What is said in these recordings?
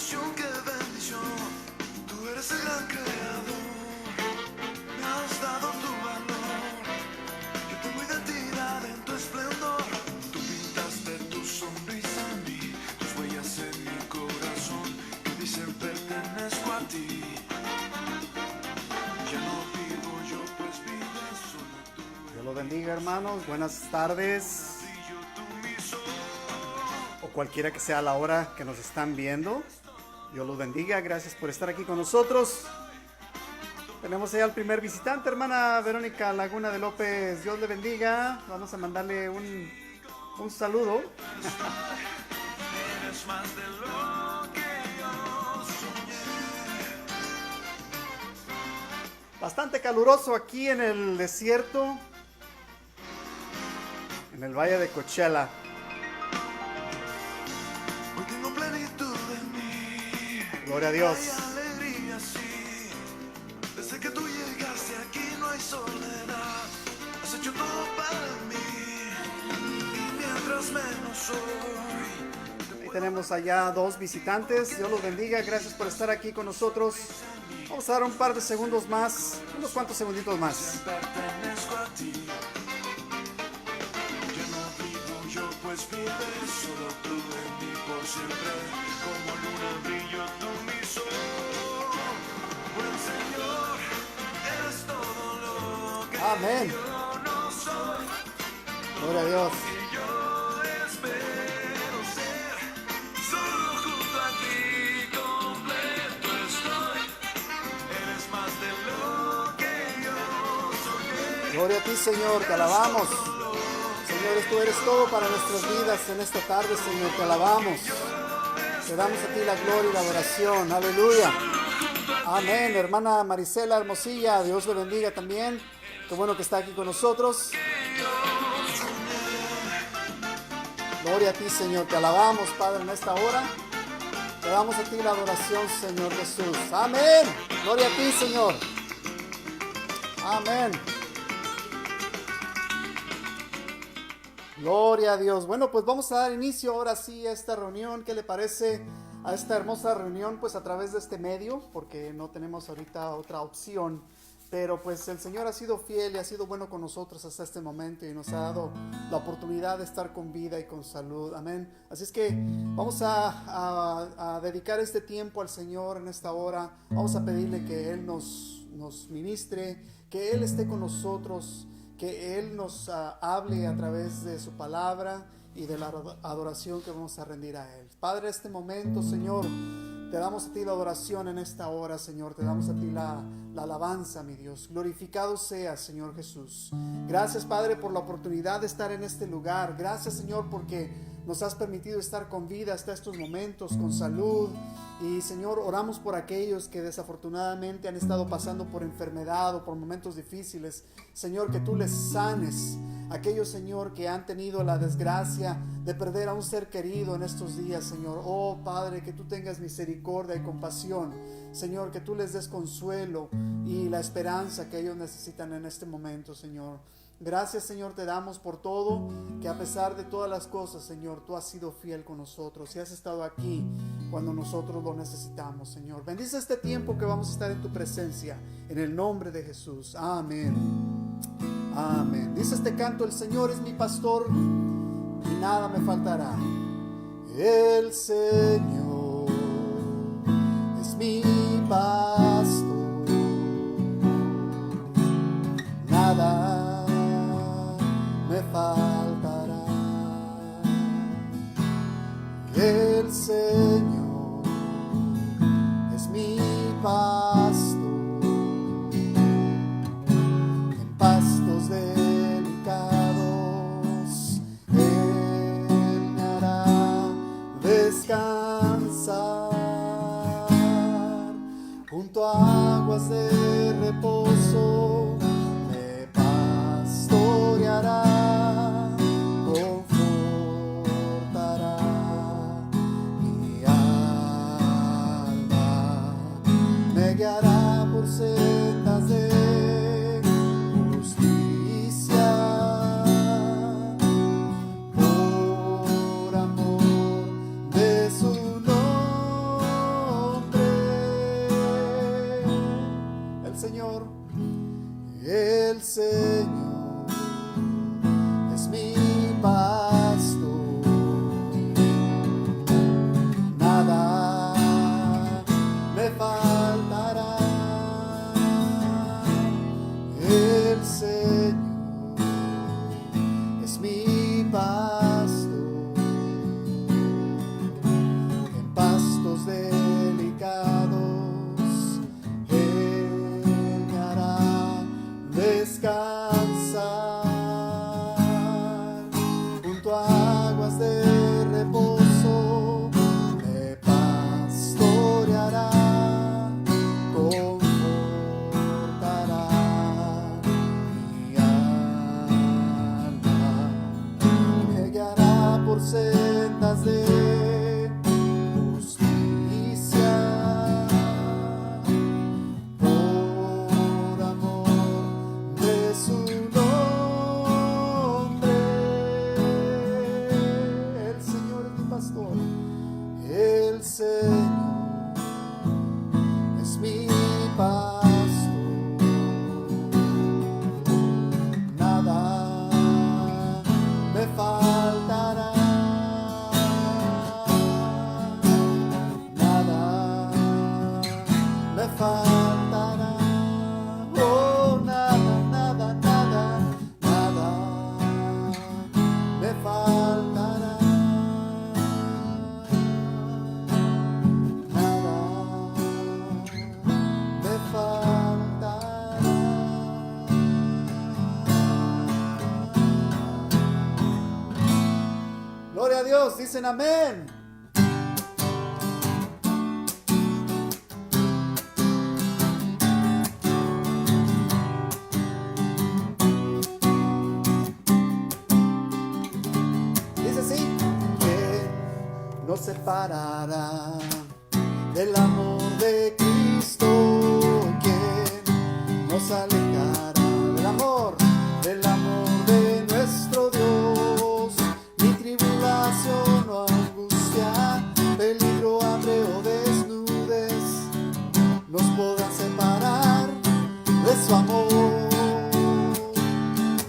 bendición, qué bendición. Tú eres el gran creador. Me has dado tu valor. Yo tengo identidad en tu esplendor. Tú pintaste tu sonrisa en mí, tus huellas en mi corazón que dicen pertenezco a ti. Ya no vivo yo, pues vives solo tú. Dios los bendiga, hermanos. Buenas tardes. O cualquiera que sea la hora que nos están viendo. Dios los bendiga. Gracias por estar aquí con nosotros. Tenemos allá al primer visitante, hermana Verónica Laguna de López. Dios le bendiga. Vamos a mandarle un saludo. Eres más de lo que yo soñé. Bastante caluroso aquí en el desierto, en el valle de Coachella. Hoy tengo plenitud en mí. Gloria a Dios. Hay alegría, sí. Desde que tú llegaste aquí no hay soledad. Has hecho todo para mí. Y mientras menos soy. Ahí tenemos allá dos visitantes. Dios los bendiga. Gracias por estar aquí con nosotros. Vamos a dar un par de segundos más, unos cuantos segunditos más. Pertenezco a ti. Ya no vivo yo, pues vives solo tú en mí por siempre. Como luna brillo tú mi sol. Buen Señor, eres todo lo que Amén. yo no soy. Gloria a Dios. Y yo espero ser solo junto a ti, completo estoy. Eres más de lo que yo soñé. Gloria a ti, Señor. Te alabamos. Señor, tú eres todo para nuestras vidas en esta tarde, Señor. Te alabamos. Te damos a ti la gloria y la adoración. Aleluya. Amén. Hermana Marisela Hermosilla, Dios le bendiga también. Qué bueno que está aquí con nosotros. Gloria a ti, Señor. Te alabamos, Padre, en esta hora. Te damos a ti la adoración, Señor Jesús. Amén. Gloria a ti, Señor. Amén. Gloria a Dios. Bueno, pues vamos a dar inicio ahora sí a esta reunión. ¿Qué le parece a esta hermosa reunión? Pues a través de este medio, porque no tenemos ahorita otra opción. Pero pues el Señor ha sido fiel y ha sido bueno con nosotros hasta este momento y nos ha dado la oportunidad de estar con vida y con salud. Amén. Así es que vamos a dedicar este tiempo al Señor en esta hora. Vamos a pedirle que Él nos ministre, que Él esté con nosotros, que Él nos hable a través de su palabra y de la adoración que vamos a rendir a Él. Padre, este momento, Señor, te damos a ti la adoración en esta hora, Señor. Te damos a ti la alabanza, mi Dios. Glorificado sea, Señor Jesús. Gracias, Padre, por la oportunidad de estar en este lugar. Gracias, Señor, porque nos has permitido estar con vida hasta estos momentos, con salud. Y, Señor, oramos por aquellos que desafortunadamente han estado pasando por enfermedad o por momentos difíciles. Señor, que tú les sanes. Aquellos, Señor, que han tenido la desgracia de perder a un ser querido en estos días, Señor. Oh, Padre, que tú tengas misericordia y compasión. Señor, que tú les des consuelo y la esperanza que ellos necesitan en este momento, Señor. Gracias, Señor, te damos por todo, que a pesar de todas las cosas, Señor, tú has sido fiel con nosotros y has estado aquí cuando nosotros lo necesitamos, Señor. Bendice este tiempo que vamos a estar en tu presencia, en el nombre de Jesús. Amén. Amén. Dice este canto: el Señor es mi pastor y nada me faltará. El Señor es mi pastor, nada me faltará. El Señor es mi pastor, en pastos delicados Él me hará descansar. Gloria a Dios, dicen amén. Dice así: ¿quién nos separará del amor de Cristo? ¿Quién nos alejará del amor de nuestro Dios? Ni tribulación o angustia, peligro, hambre o desnudez nos podrán separar de su amor.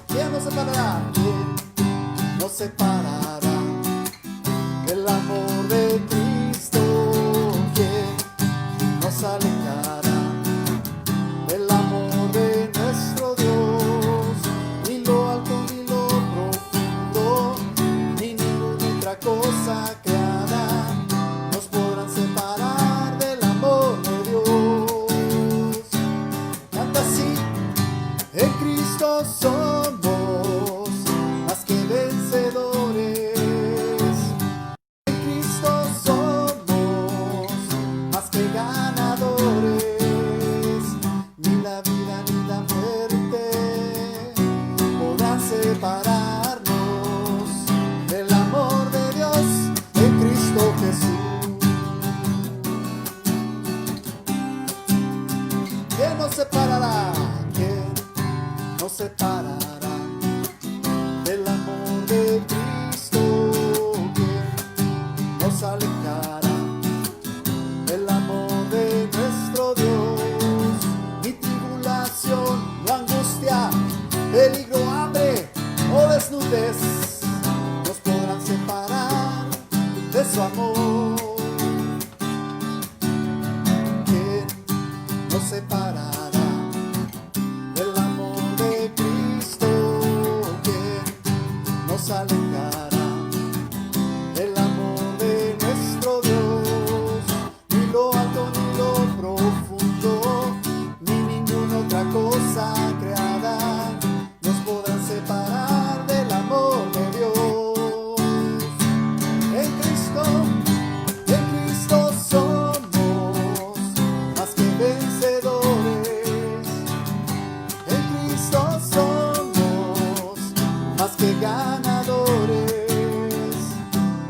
¿Quién nos separará? ¿Quién nos separará del amor de Cristo? ¿Quién nos alejará del amor de nuestro Dios? Ni lo alto ni lo profundo, ni ninguna otra cosa creada nos podrán separar del amor de Dios. Canta así: en Cristo somos más que vencedores. En Cristo somos más que ganadores. Ni la vida ni la muerte podrán separarnos del amor de Dios en Cristo Jesús. ¿Quién nos separará? ¿Quién nos separará del amor de Cristo? ¿Quién nos alejará del amor de nuestro Dios? Ni tribulación, no angustia, peligro, hambre o desnudez nos podrán separar de su amor. ¿Quién nos separará del amor de Cristo? ¿Quién nos alejará del amor de nuestro Dios? Ni lo alto ni lo profundo, ni ninguna otra cosa creada nos podrán separar del amor de Dios. En Cristo somos más que vencedores. En Cristo somos más que ganadores.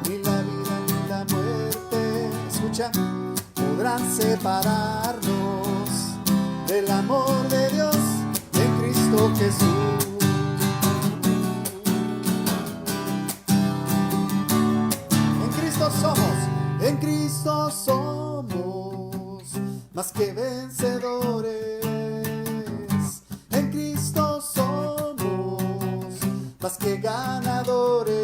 Ni la vida ni la muerte, escucha, podrán separarnos del amor de Dios en Cristo Jesús. En Cristo somos más que vencedores. En Cristo somos más que ganadores.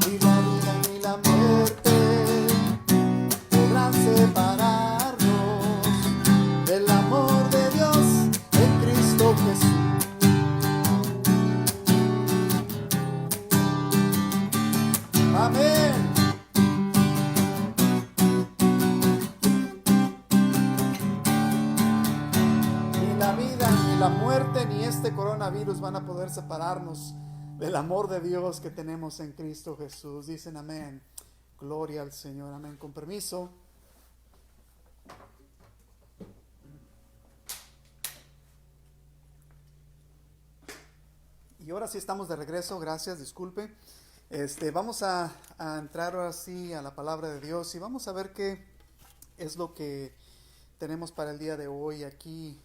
Ni la vida ni la muerte podrán separarnos del amor de Dios en Cristo Jesús. Amén. Ni la vida, ni la muerte, ni este coronavirus van a poder separarnos del amor de Dios que tenemos en Cristo Jesús. Dicen amén. Gloria al Señor. Amén. Con permiso. Y ahora sí estamos de regreso. Gracias, disculpe. Vamos a entrar ahora sí a la palabra de Dios y vamos a ver qué es lo que tenemos para el día de hoy aquí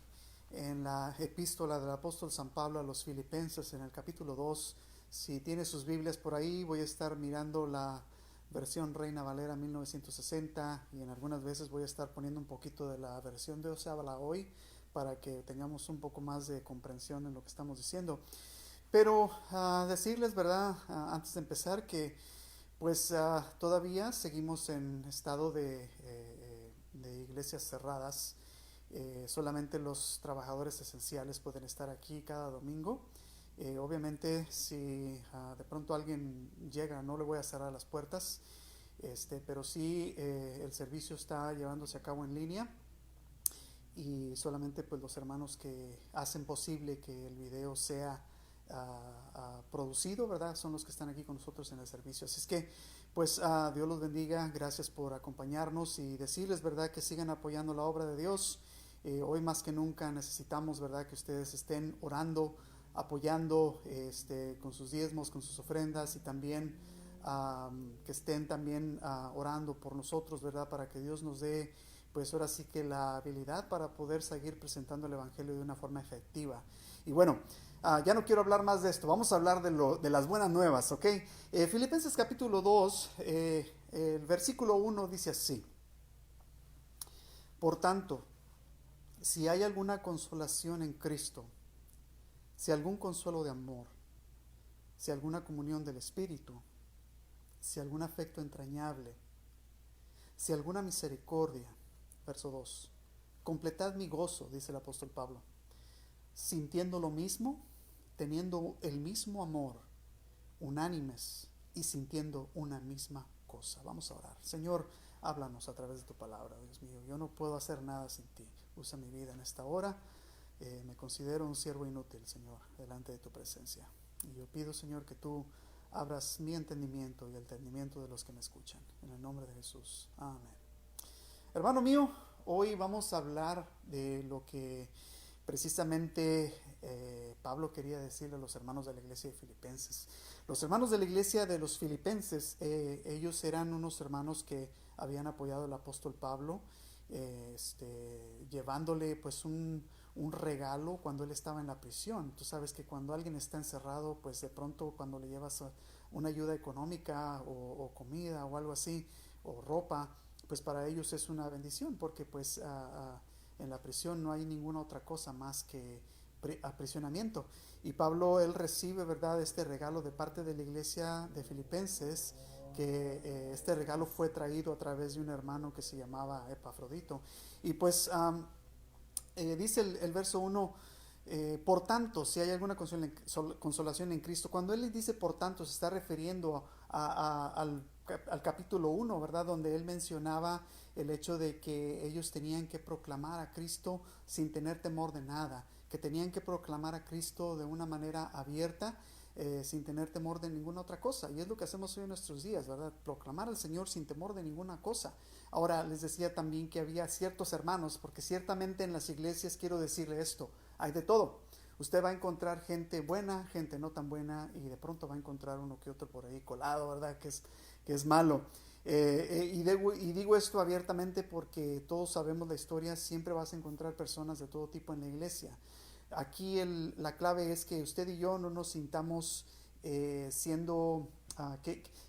en la epístola del apóstol San Pablo a los Filipenses, en el capítulo 2. Si tiene sus Biblias por ahí, voy a estar mirando la versión Reina Valera 1960 y en algunas veces voy a estar poniendo un poquito de la versión de Dios habla hoy para que tengamos un poco más de comprensión en lo que estamos diciendo. Pero decirles, ¿verdad? Antes de empezar que pues todavía seguimos en estado de iglesias cerradas. Solamente los trabajadores esenciales pueden estar aquí cada domingo. Obviamente si de pronto alguien llega, no le voy a cerrar las puertas, pero sí el servicio está llevándose a cabo en línea y solamente pues los hermanos que hacen posible que el video sea producido, ¿verdad? Son los que están aquí con nosotros en el servicio. Así es que, pues, Dios los bendiga. Gracias por acompañarnos y decirles, ¿verdad?, que sigan apoyando la obra de Dios. Hoy más que nunca necesitamos, ¿verdad?, que ustedes estén orando, apoyando con sus diezmos, con sus ofrendas, y también que estén también orando por nosotros, ¿verdad?, para que Dios nos dé, pues ahora sí que la habilidad para poder seguir presentando el Evangelio de una forma efectiva. Y bueno, ya no quiero hablar más de esto, vamos a hablar de las buenas nuevas, ¿ok? Filipenses capítulo 2, el versículo 1 dice así: Por tanto, si hay alguna consolación en Cristo, si algún consuelo de amor, si alguna comunión del Espíritu, si algún afecto entrañable, si alguna misericordia, verso 2, completad mi gozo, dice el apóstol Pablo, sintiendo lo mismo, teniendo el mismo amor, unánimes y sintiendo una misma cosa. Vamos a orar. Señor, háblanos a través de tu palabra, Dios mío. Yo no puedo hacer nada sin ti. Usa mi vida en esta hora. Me considero un siervo inútil, Señor, delante de tu presencia. Y yo pido, Señor, que tú abras mi entendimiento y el entendimiento de los que me escuchan. En el nombre de Jesús. Amén. Hermano mío, hoy vamos a hablar de lo que precisamente Pablo quería decirle a los hermanos de la iglesia de Filipenses. Los hermanos de la iglesia de los Filipenses, ellos eran unos hermanos que habían apoyado al apóstol Pablo, llevándole pues un regalo cuando él estaba en la prisión. Tú sabes que cuando alguien está encerrado, pues de pronto cuando le llevas una ayuda económica o comida o algo así, o ropa, pues para ellos es una bendición, porque pues en la prisión no hay ninguna otra cosa más que aprisionamiento. Y Pablo, él recibe, ¿verdad?, este regalo de parte de la iglesia de Filipenses, que este regalo fue traído a través de un hermano que se llamaba Epafrodito. Y pues dice el verso 1, por tanto, si hay alguna consolación en Cristo. Cuando él dice por tanto, se está refiriendo al capítulo 1, ¿verdad?, donde él mencionaba el hecho de que ellos tenían que proclamar a Cristo sin tener temor de nada, que tenían que proclamar a Cristo de una manera abierta, sin tener temor de ninguna otra cosa. Y es lo que hacemos hoy en nuestros días, ¿verdad? Proclamar al Señor sin temor de ninguna cosa. Ahora les decía también que había ciertos hermanos, porque ciertamente en las iglesias, quiero decirle esto, hay de todo. Usted va a encontrar gente buena, gente no tan buena, y de pronto va a encontrar uno que otro por ahí colado, ¿verdad?, que es malo. Y digo esto abiertamente porque todos sabemos la historia. Siempre vas a encontrar personas de todo tipo en la iglesia. Aquí la clave es que usted y yo no nos sintamos siendo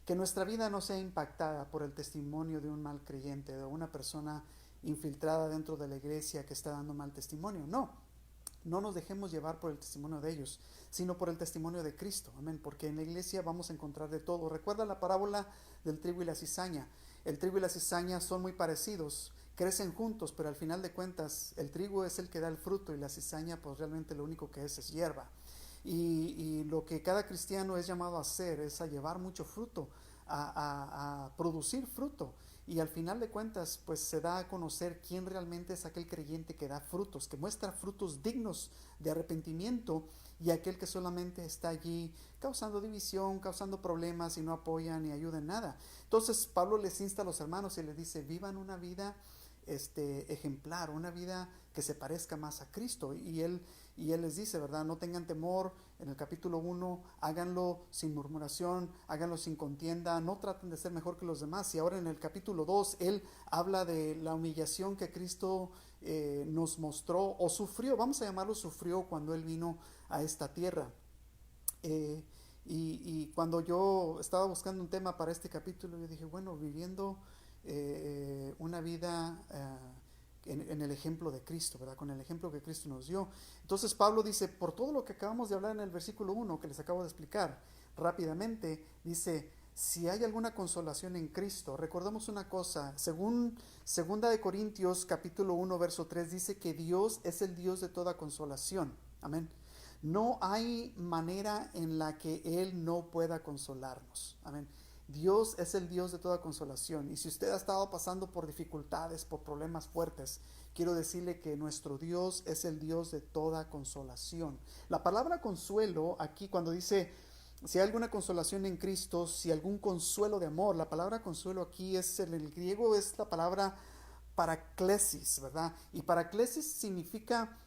que nuestra vida no sea impactada por el testimonio de un mal creyente, de una persona infiltrada dentro de la iglesia que está dando mal testimonio. No nos dejemos llevar por el testimonio de ellos, sino por el testimonio de Cristo. Amén. Porque en la iglesia vamos a encontrar de todo. Recuerda la parábola del trigo y la cizaña. El trigo y la cizaña son muy parecidos, crecen juntos, pero al final de cuentas el trigo es el que da el fruto y la cizaña pues realmente lo único que es hierba. Y lo que cada cristiano es llamado a hacer es a llevar mucho fruto, a producir fruto. Y al final de cuentas pues se da a conocer quién realmente es aquel creyente que da frutos, que muestra frutos dignos de arrepentimiento, y aquel que solamente está allí causando división, causando problemas, y no apoya ni ayuda en nada. Entonces Pablo les insta a los hermanos y les dice: vivan una vida ejemplar, una vida que se parezca más a Cristo. Y él les dice, ¿verdad?, no tengan temor. En el capítulo 1, háganlo sin murmuración, háganlo sin contienda, no traten de ser mejor que los demás. Y ahora en el capítulo 2, él habla de la humillación que Cristo nos mostró, o sufrió, vamos a llamarlo sufrió, cuando él vino a esta tierra. Y cuando yo estaba buscando un tema para este capítulo, yo dije, bueno, viviendo una vida en el ejemplo de Cristo, ¿verdad?, con el ejemplo que Cristo nos dio. Entonces Pablo dice, por todo lo que acabamos de hablar en el versículo 1, que les acabo de explicar rápidamente, dice: si hay alguna consolación en Cristo. Recordemos una cosa, según 2 Corintios capítulo 1 verso 3, dice que Dios es el Dios de toda consolación. Amén. No hay manera en la que Él no pueda consolarnos. Amén. Dios es el Dios de toda consolación. Y si usted ha estado pasando por dificultades, por problemas fuertes, quiero decirle que nuestro Dios es el Dios de toda consolación. La palabra consuelo aquí cuando dice si hay alguna consolación en Cristo, si algún consuelo de amor, la palabra consuelo aquí es en el griego es la palabra paraclesis, ¿verdad? Y paraclesis significa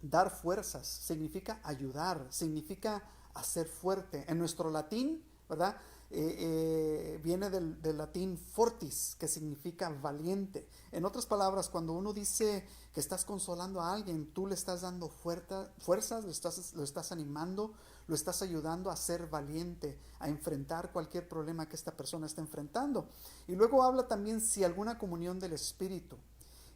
dar fuerzas, significa ayudar, significa hacer fuerte. En nuestro latín, ¿verdad? Viene del latín fortis, que significa valiente. En otras palabras, cuando uno dice que estás consolando a alguien, tú le estás dando fuerzas, lo estás animando, lo estás ayudando a ser valiente, a enfrentar cualquier problema que esta persona está enfrentando. Y luego habla también si alguna comunión del Espíritu.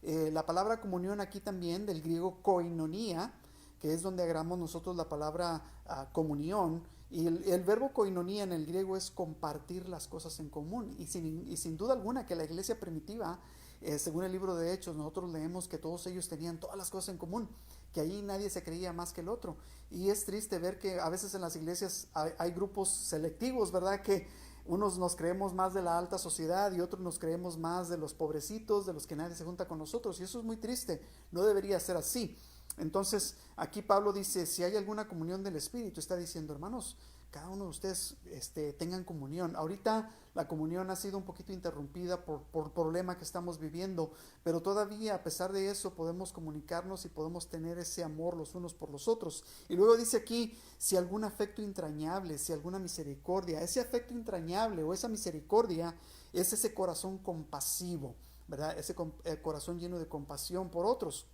La palabra comunión aquí también, del griego koinonia, que es donde agarramos nosotros la palabra comunión, y el verbo koinonia en el griego es compartir las cosas en común, y sin duda alguna que la iglesia primitiva, según el libro de Hechos, nosotros leemos que todos ellos tenían todas las cosas en común, que ahí nadie se creía más que el otro, y es triste ver que a veces en las iglesias hay grupos selectivos, ¿verdad? Que unos nos creemos más de la alta sociedad y otros nos creemos más de los pobrecitos, de los que nadie se junta con nosotros, y eso es muy triste, no debería ser así. Entonces aquí Pablo dice, si hay alguna comunión del Espíritu, está diciendo, hermanos, cada uno de ustedes tengan comunión. Ahorita la comunión ha sido un poquito interrumpida por el problema que estamos viviendo, pero todavía a pesar de eso podemos comunicarnos y podemos tener ese amor los unos por los otros. Y luego dice aquí, si algún afecto entrañable, si alguna misericordia, ese afecto entrañable o esa misericordia es ese corazón compasivo, ¿verdad? Ese corazón lleno de compasión por otros.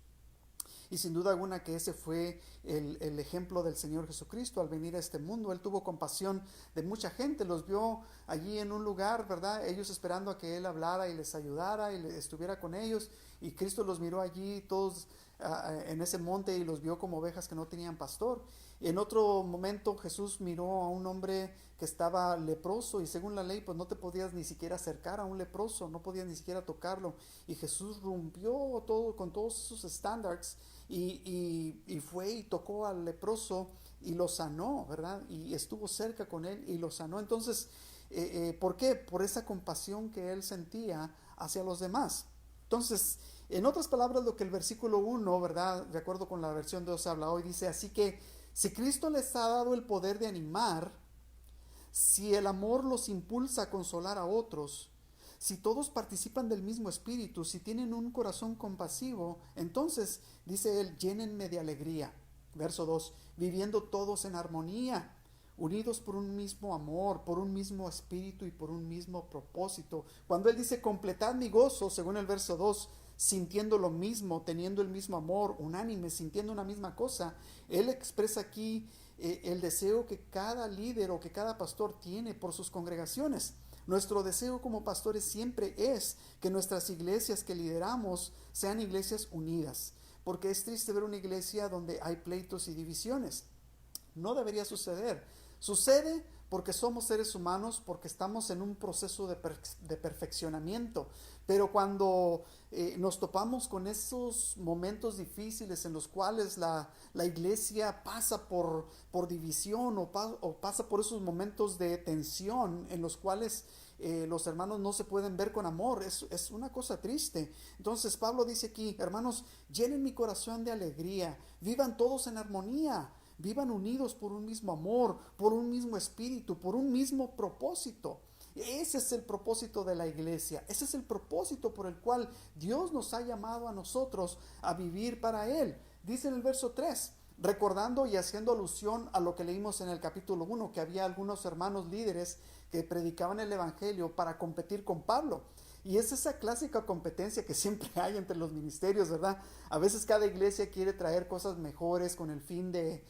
Y sin duda alguna que ese fue el ejemplo del Señor Jesucristo al venir a este mundo. Él tuvo compasión de mucha gente, los vio allí en un lugar, ¿verdad? Ellos esperando a que Él hablara y les ayudara y estuviera con ellos. Y Cristo los miró allí todos en ese monte y los vio como ovejas que no tenían pastor. Y en otro momento Jesús miró a un hombre que estaba leproso y según la ley pues no te podías ni siquiera acercar a un leproso, no podías ni siquiera tocarlo. Y Jesús rompió todo con todos sus estándares y fue y tocó al leproso y lo sanó, ¿verdad? Y estuvo cerca con él y lo sanó. Entonces, ¿por qué? Por esa compasión que él sentía hacia los demás. Entonces, en otras palabras, lo que el versículo 1, ¿verdad? De acuerdo con la versión de Dios habla hoy, dice, así que si Cristo les ha dado el poder de animar, si el amor los impulsa a consolar a otros, si todos participan del mismo espíritu, si tienen un corazón compasivo, entonces, dice él, llénenme de alegría. Verso 2, viviendo todos en armonía, unidos por un mismo amor, por un mismo espíritu y por un mismo propósito. Cuando él dice, completad mi gozo, según el verso 2, sintiendo lo mismo, teniendo el mismo amor, unánime, sintiendo una misma cosa, él expresa aquí el deseo que cada líder o que cada pastor tiene por sus congregaciones. Nuestro deseo como pastores siempre es que nuestras iglesias que lideramos sean iglesias unidas, porque es triste ver una iglesia donde hay pleitos y divisiones. No debería suceder. Sucede porque somos seres humanos, porque estamos en un proceso de perfeccionamiento. Pero cuando nos topamos con esos momentos difíciles en los cuales la iglesia pasa por división o pasa por esos momentos de tensión en los cuales los hermanos no se pueden ver con amor, es una cosa triste. Entonces Pablo dice aquí, hermanos, llenen mi corazón de alegría, vivan todos en armonía, vivan unidos por un mismo amor, por un mismo espíritu, por un mismo propósito. Ese es el propósito de la iglesia, ese es el propósito por el cual Dios nos ha llamado a nosotros a vivir para Él. Dice en el verso 3, recordando y haciendo alusión a lo que leímos en el capítulo 1, que había algunos hermanos líderes que predicaban el evangelio para competir con Pablo. Y es esa clásica competencia que siempre hay entre los ministerios, ¿verdad? A veces cada iglesia quiere traer cosas mejores con el fin de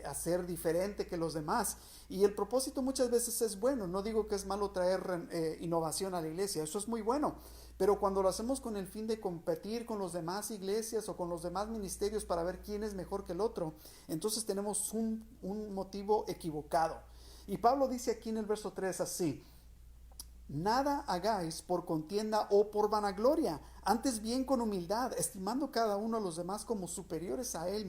hacer diferente que los demás, y el propósito muchas veces es bueno. No digo que es malo traer innovación a la iglesia, eso es muy bueno, pero cuando lo hacemos con el fin de competir con las demás iglesias o con los demás ministerios para ver quién es mejor que el otro, entonces tenemos un motivo equivocado. Y Pablo dice aquí en el verso 3 así: nada hagáis por contienda o por vanagloria, antes bien con humildad, estimando cada uno a los demás como superiores a él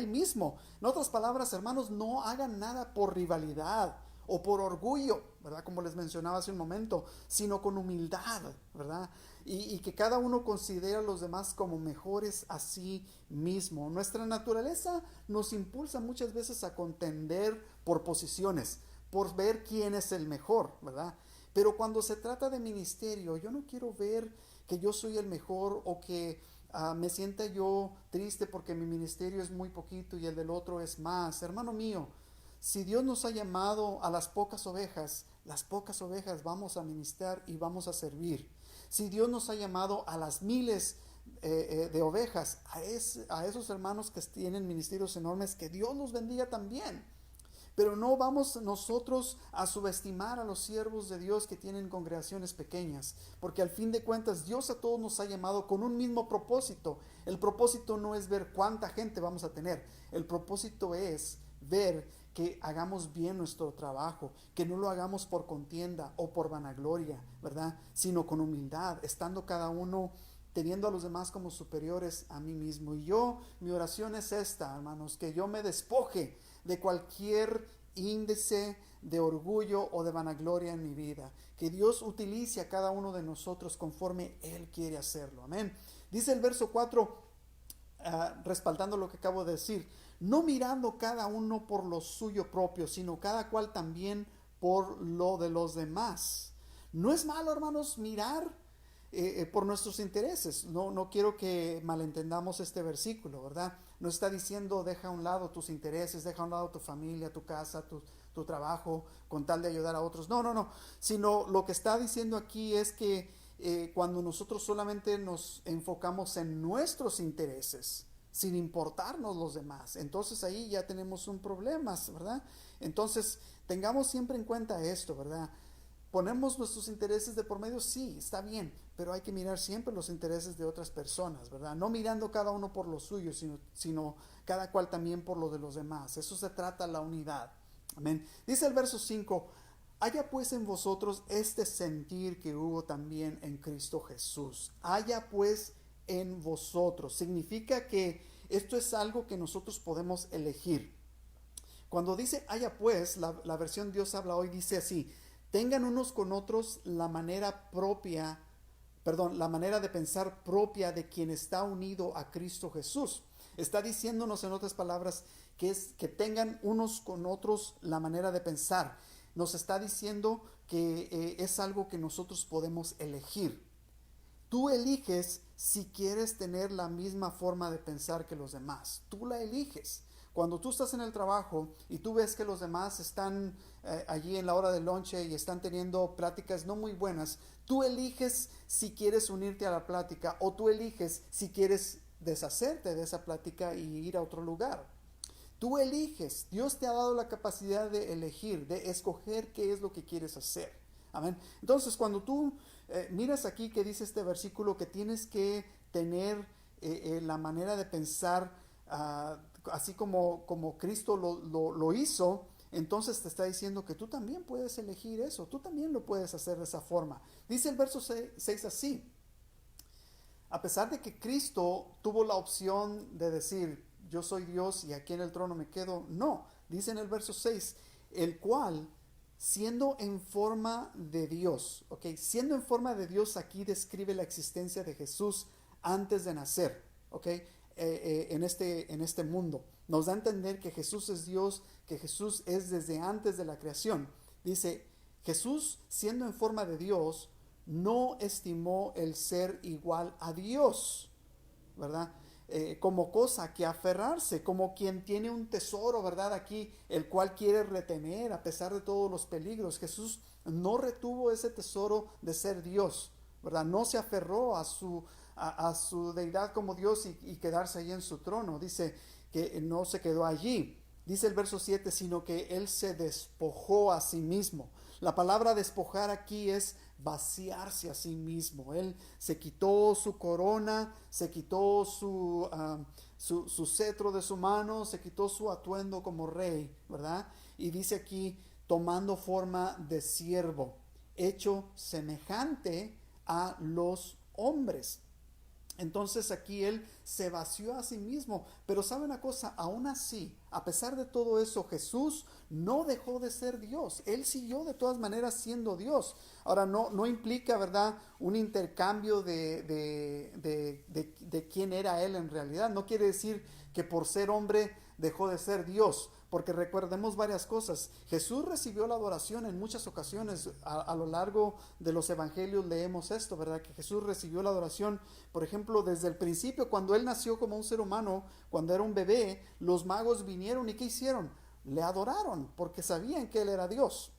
mismo. En otras palabras, hermanos, no hagan nada por rivalidad o por orgullo, ¿verdad? Como les mencionaba hace un momento, sino con humildad, ¿verdad? Y que cada uno considere a los demás como mejores a sí mismo. Nuestra naturaleza nos impulsa muchas veces a contender por posiciones, por ver quién es el mejor, ¿verdad? Pero cuando se trata de ministerio, yo no quiero ver que yo soy el mejor o que me sienta yo triste porque mi ministerio es muy poquito y el del otro es más. Hermano mío, si Dios nos ha llamado a las pocas ovejas vamos a ministrar y vamos a servir. Si Dios nos ha llamado a las miles de ovejas, a esos hermanos que tienen ministerios enormes, que Dios los bendiga también. Pero no vamos nosotros a subestimar a los siervos de Dios que tienen congregaciones pequeñas, porque al fin de cuentas Dios a todos nos ha llamado con un mismo propósito. El propósito no es ver cuánta gente vamos a tener, el propósito es ver que hagamos bien nuestro trabajo, que no lo hagamos por contienda o por vanagloria, ¿verdad? Sino con humildad, estando cada uno teniendo a los demás como superiores a mí mismo. Y mi oración es esta, hermanos, que yo me despoje de cualquier índice de orgullo o de vanagloria en mi vida. Que Dios utilice a cada uno de nosotros conforme Él quiere hacerlo. Amén. Dice el verso 4, respaldando lo que acabo de decir, no mirando cada uno por lo suyo propio, sino cada cual también por lo de los demás. No es malo, hermanos, mirar por nuestros intereses. No quiero que malentendamos este versículo, ¿verdad? No está diciendo deja a un lado tus intereses, deja a un lado tu familia, tu casa, tu trabajo, con tal de ayudar a otros. No. Sino lo que está diciendo aquí es que cuando nosotros solamente nos enfocamos en nuestros intereses, sin importarnos los demás, entonces ahí ya tenemos un problema, ¿verdad? Entonces tengamos siempre en cuenta esto, ¿verdad? Ponemos nuestros intereses de por medio, sí, está bien, pero hay que mirar siempre los intereses de otras personas, ¿verdad? No mirando cada uno por lo suyo, sino cada cual también por lo de los demás. Eso se trata la unidad. Amén. Dice el verso 5, haya pues en vosotros este sentir que hubo también en Cristo Jesús. Haya pues en vosotros. Significa que esto es algo que nosotros podemos elegir. Cuando dice haya pues, la versión Dios habla hoy dice así, tengan unos con otros la manera de pensar propia de quien está unido a Cristo Jesús. Está diciéndonos en otras palabras que tengan unos con otros la manera de pensar. Nos está diciendo que es algo que nosotros podemos elegir. Tú eliges si quieres tener la misma forma de pensar que los demás. Tú la eliges. Cuando tú estás en el trabajo y tú ves que los demás están allí en la hora del lonche y están teniendo pláticas no muy buenas, tú eliges si quieres unirte a la plática o tú eliges si quieres deshacerte de esa plática y ir a otro lugar. Tú eliges. Dios te ha dado la capacidad de elegir, de escoger qué es lo que quieres hacer. Amén. Entonces, cuando tú miras aquí que dice este versículo que tienes que tener la manera de pensar así como Cristo lo hizo, entonces te está diciendo que tú también puedes elegir eso, tú también lo puedes hacer de esa forma. Dice el verso 6 así, a pesar de que Cristo tuvo la opción de decir, yo soy Dios y aquí en el trono me quedo, no, dice en el verso 6, el cual, siendo en forma de Dios, ¿ok? Siendo en forma de Dios aquí describe la existencia de Jesús antes de nacer, ¿ok? En este mundo. Nos da a entender que Jesús es Dios, que Jesús es desde antes de la creación. Dice, Jesús, siendo en forma de Dios, no estimó el ser igual a Dios, ¿verdad? Como cosa que aferrarse, como quien tiene un tesoro, ¿verdad? Aquí, el cual quiere retener a pesar de todos los peligros. Jesús no retuvo ese tesoro de ser Dios, ¿verdad? No se aferró a su deidad como Dios y quedarse ahí en su trono. Dice que no se quedó allí. Dice el verso 7, sino que Él se despojó a sí mismo. La palabra despojar aquí es vaciarse a sí mismo. Él se quitó su corona, se quitó su cetro de su mano, se quitó su atuendo como rey, ¿verdad? Y dice aquí, tomando forma de siervo, hecho semejante a los hombres. Entonces aquí él se vació a sí mismo. Pero sabe una cosa, aún así, a pesar de todo eso, Jesús no dejó de ser Dios. Él siguió de todas maneras siendo Dios. Ahora, no implica, ¿verdad?, un intercambio de quién era él en realidad. No quiere decir que por ser hombre dejó de ser Dios. Porque recordemos varias cosas. Jesús recibió la adoración en muchas ocasiones. A lo largo de los evangelios leemos esto, ¿verdad? Que Jesús recibió la adoración, por ejemplo, desde el principio, cuando él nació como un ser humano, cuando era un bebé, los magos vinieron y ¿qué hicieron? Le adoraron porque sabían que él era Dios.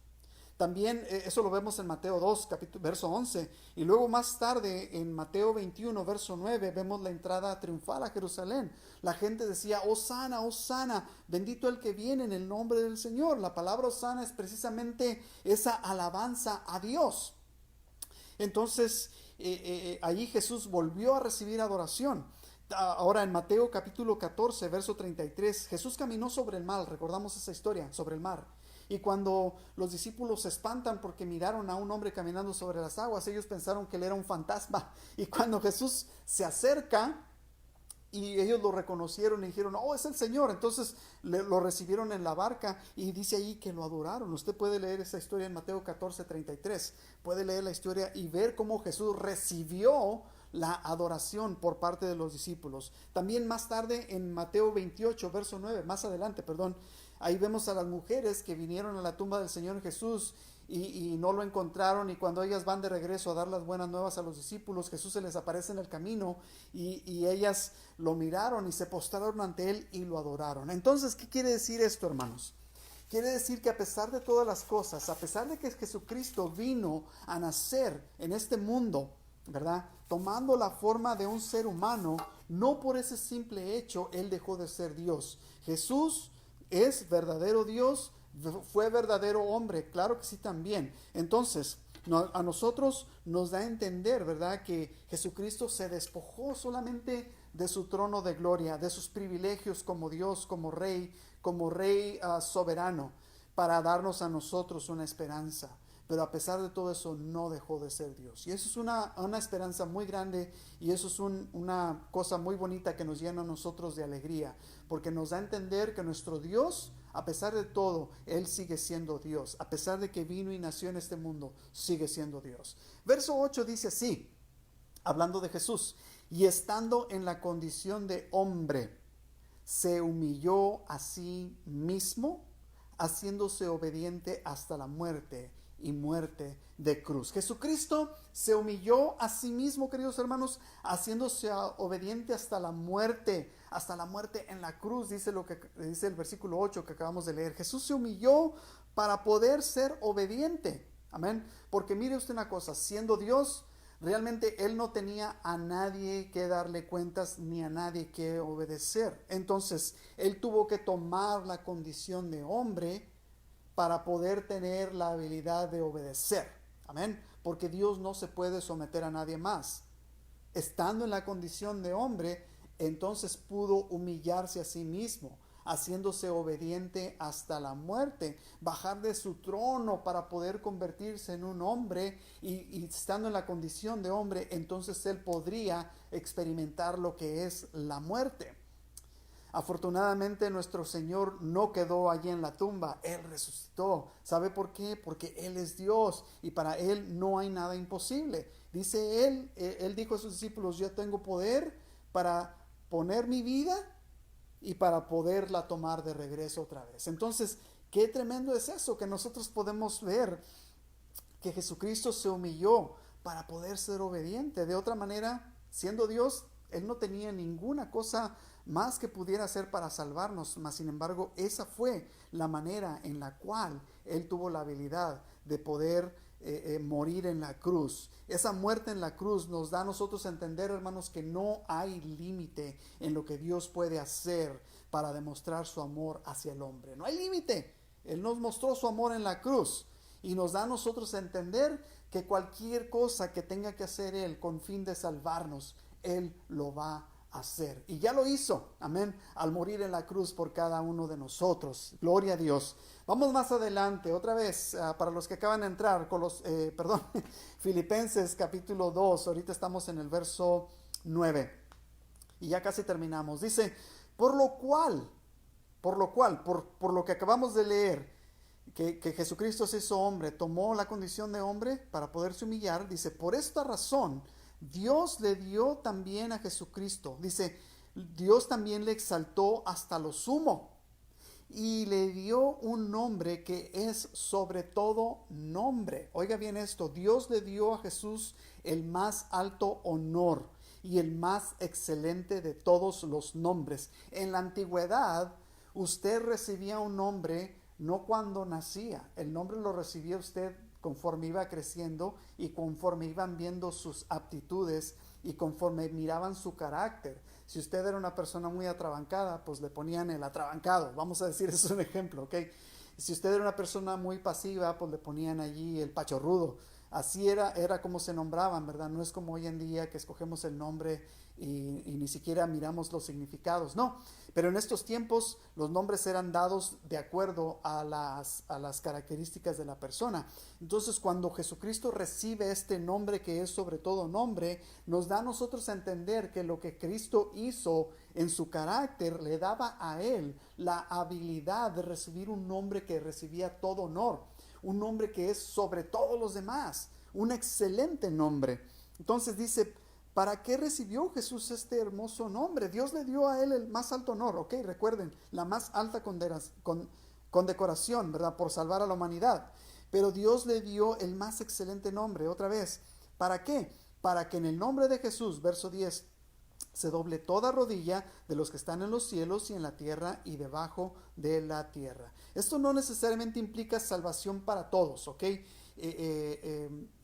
También eso lo vemos en Mateo 2, verso 11. Y luego más tarde en Mateo 21, verso 9, vemos la entrada triunfal a Jerusalén. La gente decía, Hosana, Hosana, bendito el que viene en el nombre del Señor. La palabra Hosana es precisamente esa alabanza a Dios. Entonces, allí Jesús volvió a recibir adoración. Ahora en Mateo capítulo 14, verso 33, Jesús caminó sobre el mar, recordamos esa historia, sobre el mar. Y cuando los discípulos se espantan porque miraron a un hombre caminando sobre las aguas, ellos pensaron que él era un fantasma. Y cuando Jesús se acerca y ellos lo reconocieron y dijeron, oh, es el Señor. Entonces lo recibieron en la barca y dice ahí que lo adoraron. Usted puede leer esa historia en Mateo 14, 33. Puede leer la historia y ver cómo Jesús recibió la adoración por parte de los discípulos. También más tarde en Mateo 28, verso 9, más adelante, perdón, ahí vemos a las mujeres que vinieron a la tumba del Señor Jesús y no lo encontraron, y cuando ellas van de regreso a dar las buenas nuevas a los discípulos, Jesús se les aparece en el camino y ellas lo miraron y se postraron ante él y lo adoraron. Entonces, ¿qué quiere decir esto, hermanos? Quiere decir que a pesar de todas las cosas, a pesar de que Jesucristo vino a nacer en este mundo, ¿verdad?, tomando la forma de un ser humano, no por ese simple hecho él dejó de ser Dios. Jesús es verdadero Dios, fue verdadero hombre, claro que sí también. Entonces, a nosotros nos da a entender, ¿verdad?, que Jesucristo se despojó solamente de su trono de gloria, de sus privilegios como Dios, como rey soberano, para darnos a nosotros una esperanza. Pero a pesar de todo eso, no dejó de ser Dios. Y eso es una esperanza muy grande, y eso es una cosa muy bonita que nos llena a nosotros de alegría, porque nos da a entender que nuestro Dios, a pesar de todo, Él sigue siendo Dios. A pesar de que vino y nació en este mundo, sigue siendo Dios. Verso 8 dice así, hablando de Jesús: y estando en la condición de hombre, se humilló a sí mismo, haciéndose obediente hasta la muerte, y muerte de cruz. Jesucristo se humilló a sí mismo, queridos hermanos, haciéndose obediente hasta la muerte en la cruz. Dice lo que dice el versículo 8 que acabamos de leer. Jesús se humilló para poder ser obediente. Amén. Porque mire usted una cosa, siendo Dios, realmente él no tenía a nadie que darle cuentas ni a nadie que obedecer. Entonces, él tuvo que tomar la condición de hombre para poder tener la habilidad de obedecer. Amén. Porque Dios no se puede someter a nadie más. Estando en la condición de hombre, entonces pudo humillarse a sí mismo, haciéndose obediente hasta la muerte, bajar de su trono para poder convertirse en un hombre, y estando en la condición de hombre, entonces él podría experimentar lo que es la muerte. Afortunadamente nuestro Señor no quedó allí en la tumba, Él resucitó. ¿Sabe por qué? Porque Él es Dios y para Él no hay nada imposible. Dice Él dijo a sus discípulos: yo tengo poder para poner mi vida y para poderla tomar de regreso otra vez. Entonces, qué tremendo es eso, que nosotros podemos ver que Jesucristo se humilló para poder ser obediente. De otra manera, siendo Dios, Él no tenía ninguna cosa más que pudiera hacer para salvarnos, mas sin embargo esa fue la manera en la cual Él tuvo la habilidad de poder morir en la cruz. Esa muerte en la cruz nos da a nosotros a entender, hermanos, que no hay límite en lo que Dios puede hacer para demostrar su amor hacia el hombre. No hay límite. Él nos mostró su amor en la cruz y nos da a nosotros a entender que cualquier cosa que tenga que hacer Él con fin de salvarnos, Él lo va a hacer. Y ya lo hizo, amén, al morir en la cruz por cada uno de nosotros. Gloria a Dios. Vamos más adelante, otra vez, para los que acaban de entrar, Filipenses capítulo 2, ahorita estamos en el verso 9. Y ya casi terminamos. Dice, por lo que acabamos de leer, que Jesucristo se hizo hombre, tomó la condición de hombre para poderse humillar. Dice, por esta razón, Dios le dio también a Jesucristo. Dice, Dios también le exaltó hasta lo sumo y le dio un nombre que es sobre todo nombre. Oiga bien esto, Dios le dio a Jesús el más alto honor y el más excelente de todos los nombres. En la antigüedad, usted recibía un nombre no cuando nacía, el nombre lo recibía usted conforme iba creciendo y conforme iban viendo sus aptitudes y conforme miraban su carácter. Si usted era una persona muy atrabancada, pues le ponían el atrabancado, vamos a decir, eso es un ejemplo, ¿ok? Si usted era una persona muy pasiva, pues le ponían allí el pachorrudo. Así era como se nombraban, ¿verdad? No es como hoy en día que escogemos el nombre y ni siquiera miramos los significados, no. Pero en estos tiempos los nombres eran dados de acuerdo a las características de la persona. Entonces, cuando Jesucristo recibe este nombre que es sobre todo nombre, nos da a nosotros a entender que lo que Cristo hizo en su carácter le daba a él la habilidad de recibir un nombre que recibía todo honor, un nombre que es sobre todos los demás, un excelente nombre. Entonces dice, ¿para qué recibió Jesús este hermoso nombre? Dios le dio a él el más alto honor, ¿ok? Recuerden, la más alta condecoración, ¿verdad? Por salvar a la humanidad. Pero Dios le dio el más excelente nombre, otra vez. ¿Para qué? Para que en el nombre de Jesús, verso 10, se doble toda rodilla de los que están en los cielos y en la tierra y debajo de la tierra. Esto no necesariamente implica salvación para todos, ¿ok?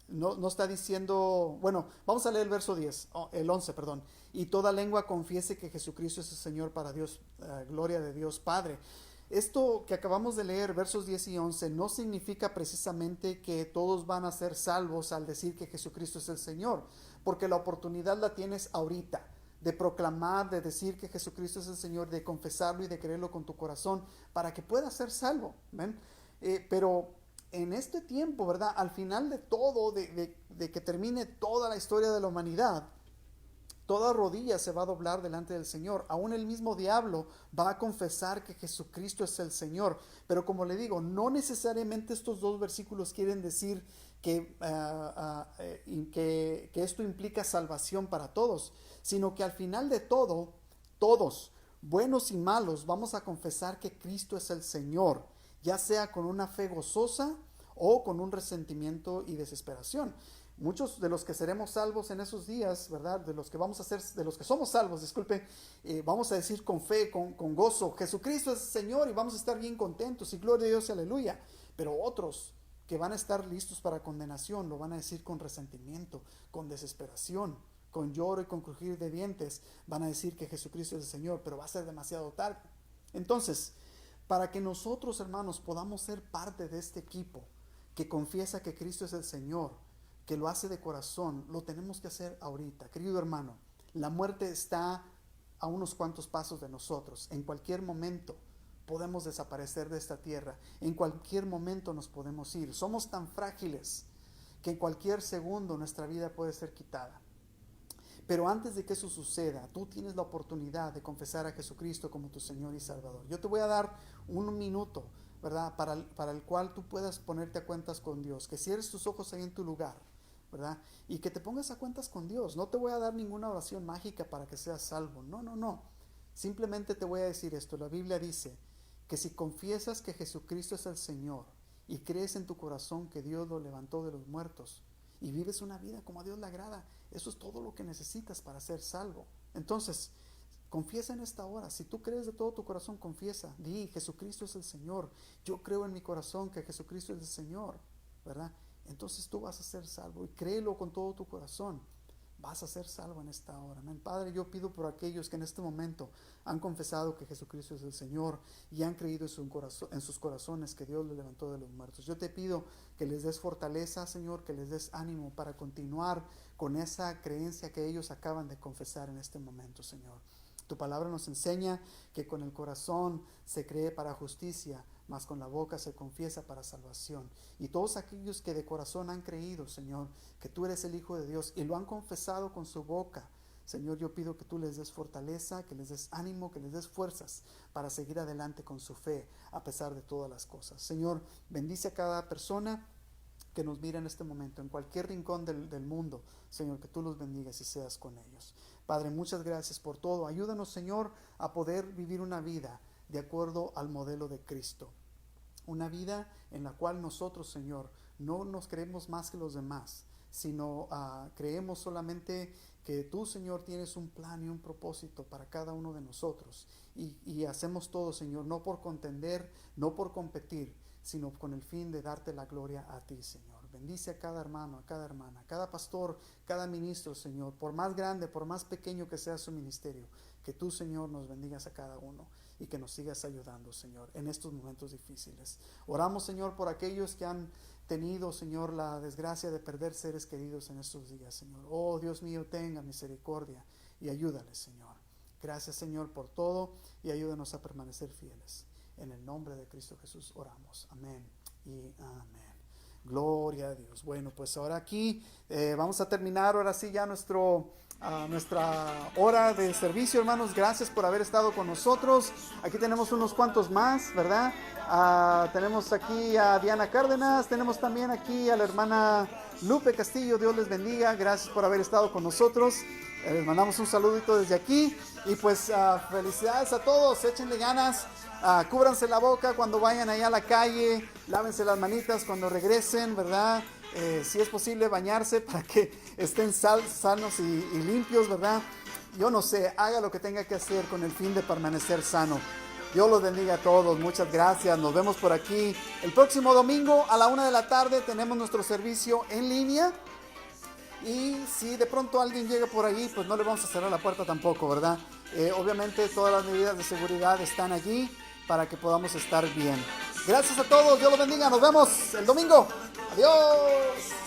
No está diciendo, bueno, vamos a leer el verso 10, el 11, perdón. Y toda lengua confiese que Jesucristo es el Señor para Dios, gloria de Dios Padre. Esto que acabamos de leer, versos 10 y 11, no significa precisamente que todos van a ser salvos al decir que Jesucristo es el Señor, porque la oportunidad la tienes ahorita de proclamar, de decir que Jesucristo es el Señor, de confesarlo y de creerlo con tu corazón para que puedas ser salvo. ¿Ven? Pero en este tiempo, ¿verdad? Al final de todo, de que termine toda la historia de la humanidad, toda rodilla se va a doblar delante del Señor. Aún el mismo diablo va a confesar que Jesucristo es el Señor. Pero como le digo, no necesariamente estos dos versículos quieren decir que esto implica salvación para todos, sino que al final de todo, todos, buenos y malos, vamos a confesar que Cristo es el Señor, ya sea con una fe gozosa o con un resentimiento y desesperación. Muchos de los que seremos salvos en esos días, ¿verdad? De los que vamos a ser, de los que somos salvos, disculpe, vamos a decir con fe, con gozo, Jesucristo es el Señor, y vamos a estar bien contentos y gloria a Dios y aleluya. Pero otros que van a estar listos para condenación lo van a decir con resentimiento, con desesperación, con lloro y con crujir de dientes. Van a decir que Jesucristo es el Señor, pero va a ser demasiado tarde. Entonces, para que nosotros, hermanos, podamos ser parte de este equipo que confiesa que Cristo es el Señor, que lo hace de corazón, lo tenemos que hacer ahorita. Querido hermano, la muerte está a unos cuantos pasos de nosotros. En cualquier momento podemos desaparecer de esta tierra. En cualquier momento nos podemos ir. Somos tan frágiles que en cualquier segundo nuestra vida puede ser quitada. Pero antes de que eso suceda, tú tienes la oportunidad de confesar a Jesucristo como tu Señor y Salvador. Yo te voy a dar un minuto, ¿verdad? Para el cual tú puedas ponerte a cuentas con Dios. Que cierres tus ojos ahí en tu lugar, ¿verdad? Y que te pongas a cuentas con Dios. No te voy a dar ninguna oración mágica para que seas salvo. No, no, no. Simplemente te voy a decir esto. La Biblia dice que si confiesas que Jesucristo es el Señor y crees en tu corazón que Dios lo levantó de los muertos y vives una vida como a Dios le agrada, eso es todo lo que necesitas para ser salvo. Entonces, confiesa en esta hora. Si tú crees de todo tu corazón, confiesa. Di, Jesucristo es el Señor. Yo creo en mi corazón que Jesucristo es el Señor, ¿verdad? Entonces tú vas a ser salvo y créelo con todo tu corazón. Vas a ser salvo en esta hora. Amén. Padre, yo pido por aquellos que en este momento han confesado que Jesucristo es el Señor y han creído en sus corazones que Dios lo levantó de los muertos. Yo te pido que les des fortaleza, Señor, que les des ánimo para continuar con esa creencia que ellos acaban de confesar en este momento, Señor. Tu palabra nos enseña que con el corazón se cree para justicia, mas con la boca se confiesa para salvación. Y todos aquellos que de corazón han creído, Señor, que tú eres el Hijo de Dios y lo han confesado con su boca, Señor, yo pido que tú les des fortaleza, que les des ánimo, que les des fuerzas para seguir adelante con su fe a pesar de todas las cosas. Señor, bendice a cada persona que nos mira en este momento, en cualquier rincón del mundo. Señor, que tú los bendigas y seas con ellos. Padre, muchas gracias por todo. Ayúdanos, Señor, a poder vivir una vida de acuerdo al modelo de Cristo. Una vida en la cual nosotros, Señor, no nos creemos más que los demás, sino creemos solamente que tú, Señor, tienes un plan y un propósito para cada uno de nosotros. Y hacemos todo, Señor, no por contender, no por competir, sino con el fin de darte la gloria a ti, Señor. Bendice a cada hermano, a cada hermana, a cada pastor, cada ministro, Señor, por más grande, por más pequeño que sea su ministerio, que tú, Señor, nos bendigas a cada uno y que nos sigas ayudando, Señor, en estos momentos difíciles. Oramos, Señor, por aquellos que han tenido, Señor, la desgracia de perder seres queridos en estos días, Señor. Oh, Dios mío, tenga misericordia y ayúdales, Señor. Gracias, Señor, por todo y ayúdanos a permanecer fieles. En el nombre de Cristo Jesús oramos. Amén y amén. Gloria a Dios. Bueno, pues ahora aquí vamos a terminar ahora sí ya nuestra hora de servicio, hermanos. Gracias por haber estado con nosotros. Aquí tenemos unos cuantos más, ¿verdad? Tenemos aquí a Diana Cárdenas, tenemos también aquí a la hermana Lupe Castillo. Dios les bendiga. Gracias por haber estado con nosotros. Les mandamos un saludito desde aquí. Y pues felicidades a todos. Échenle ganas. Cúbranse la boca cuando vayan allá a la calle, lávense las manitas cuando regresen, ¿verdad? Si es posible bañarse para que estén sanos y limpios, ¿verdad? Yo no sé, haga lo que tenga que hacer con el fin de permanecer sano. Dios los bendiga a todos, muchas gracias, nos vemos por aquí. El próximo domingo a la 1 de la tarde tenemos nuestro servicio en línea. Y si de pronto alguien llega por allí, pues no le vamos a cerrar la puerta tampoco, ¿verdad? Obviamente todas las medidas de seguridad están allí para que podamos estar bien. Gracias a todos, Dios los bendiga, nos vemos el domingo. Adiós.